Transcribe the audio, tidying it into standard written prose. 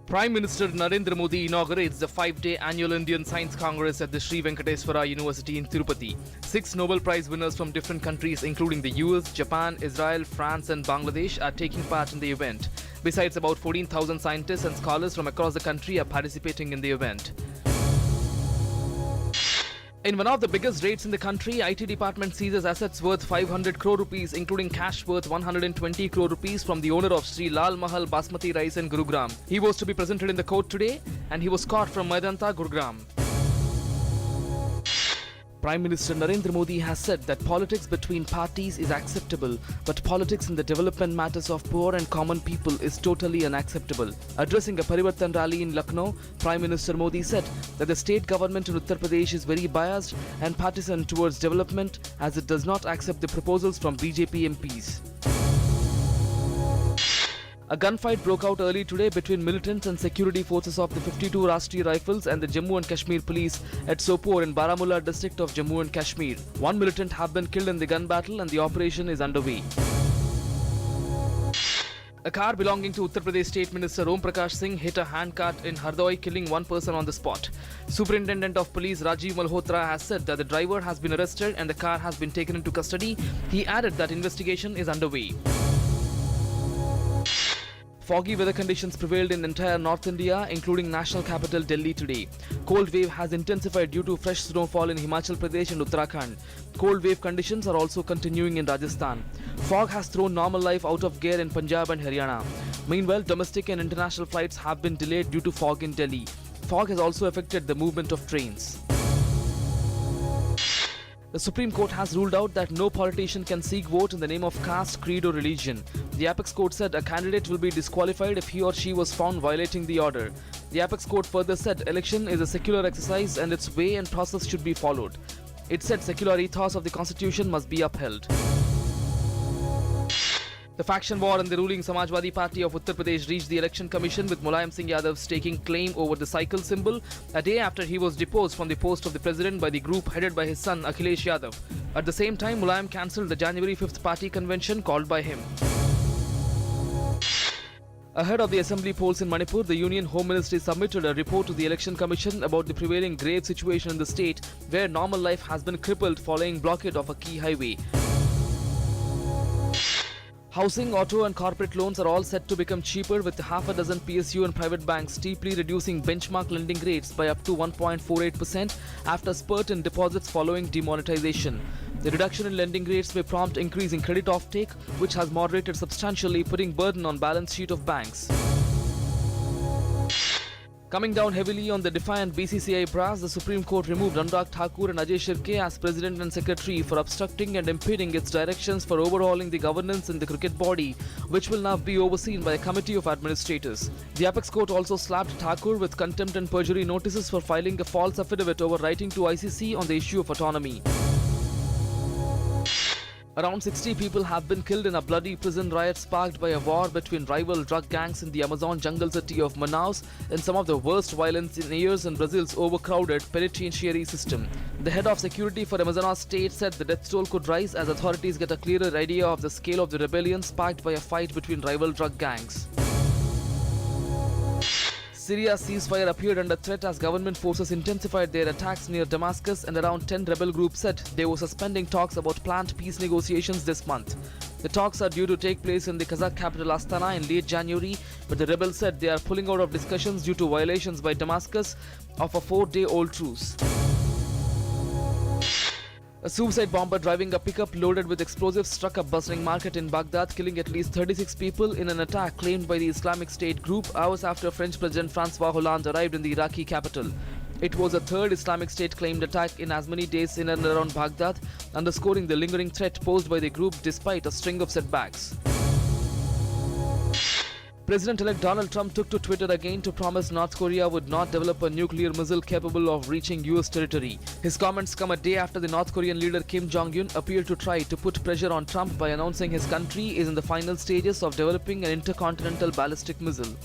Prime Minister Narendra Modi inaugurates the 5-day annual Indian Science Congress at the Sri Venkateswara University in Tirupati. 6 Nobel Prize winners from different countries including the US, Japan, Israel, France and Bangladesh are taking part in the event. Besides, about 14,000 scientists and scholars from across the country are participating in the event. In one of the biggest raids in the country, IT department seizes assets worth 500 crore rupees, including cash worth 120 crore rupees from the owner of Sri Lal Mahal Basmati Rice in Gurugram. He was to be presented in the court today and he was caught from Maidanta, Gurugram. Prime Minister Narendra Modi has said that politics between parties is acceptable, but politics in the development matters of poor and common people is totally unacceptable. Addressing a Parivartan rally in Lucknow, Prime Minister Modi said that the state government in Uttar Pradesh is very biased and partisan towards development as it does not accept the proposals from BJP MPs. A gunfight broke out early today between militants and security forces of the 52 Rashtriya Rifles and the Jammu and Kashmir Police at Sopore in Baramulla district of Jammu and Kashmir. One militant has been killed in the gun battle and the operation is underway. A car belonging to Uttar Pradesh State Minister Om Prakash Singh hit a handcart in Hardoi, killing one person on the spot. Superintendent of Police Rajiv Malhotra has said that the driver has been arrested and the car has been taken into custody. He added that investigation is underway. Foggy weather conditions prevailed in entire North India, including national capital Delhi today. Cold wave has intensified due to fresh snowfall in Himachal Pradesh and Uttarakhand. Cold wave conditions are also continuing in Rajasthan. Fog has thrown normal life out of gear in Punjab and Haryana. Meanwhile, domestic and international flights have been delayed due to fog in Delhi. Fog has also affected the movement of trains. The Supreme Court has ruled out that no politician can seek vote in the name of caste, creed or religion. The Apex Court said a candidate will be disqualified if he or she was found violating the order. The Apex Court further said election is a secular exercise and its way and process should be followed. It said secular ethos of the constitution must be upheld. The faction war in the ruling Samajwadi Party of Uttar Pradesh reached the Election Commission with Mulayam Singh Yadav staking claim over the cycle symbol a day after he was deposed from the post of the president by the group headed by his son Akhilesh Yadav. At the same time, Mulayam cancelled the January 5th party convention called by him. Ahead of the assembly polls in Manipur, the Union Home Ministry submitted a report to the Election Commission about the prevailing grave situation in the state where normal life has been crippled following blockade of a key highway. Housing, auto and corporate loans are all set to become cheaper with half a dozen PSU and private banks steeply reducing benchmark lending rates by up to 1.48% after spurt in deposits following demonetization. The reduction in lending rates may prompt increase in credit offtake, which has moderated substantially, putting burden on balance sheet of banks. Coming down heavily on the defiant BCCI brass, the Supreme Court removed Anurag Thakur and Ajay Shirke as President and Secretary for obstructing and impeding its directions for overhauling the governance in the cricket body, which will now be overseen by a committee of administrators. The Apex Court also slapped Thakur with contempt and perjury notices for filing a false affidavit over writing to ICC on the issue of autonomy. Around 60 people have been killed in a bloody prison riot sparked by a war between rival drug gangs in the Amazon jungle city of Manaus in some of the worst violence in years in Brazil's overcrowded penitentiary system. The head of security for Amazonas state said the death toll could rise as authorities get a clearer idea of the scale of the rebellion sparked by a fight between rival drug gangs. Syria's ceasefire appeared under threat as government forces intensified their attacks near Damascus, and around 10 rebel groups said they were suspending talks about planned peace negotiations this month. The talks are due to take place in the Kazakh capital Astana in late January, but the rebels said they are pulling out of discussions due to violations by Damascus of a 4-day-old truce. A suicide bomber driving a pickup loaded with explosives struck a bustling market in Baghdad, killing at least 36 people in an attack claimed by the Islamic State group hours after French President François Hollande arrived in the Iraqi capital. It was the third Islamic State claimed attack in as many days in and around Baghdad, underscoring the lingering threat posed by the group despite a string of setbacks. President-elect Donald Trump took to Twitter again to promise North Korea would not develop a nuclear missile capable of reaching US territory. His comments come a day after the North Korean leader Kim Jong-un appeared to try to put pressure on Trump by announcing his country is in the final stages of developing an intercontinental ballistic missile.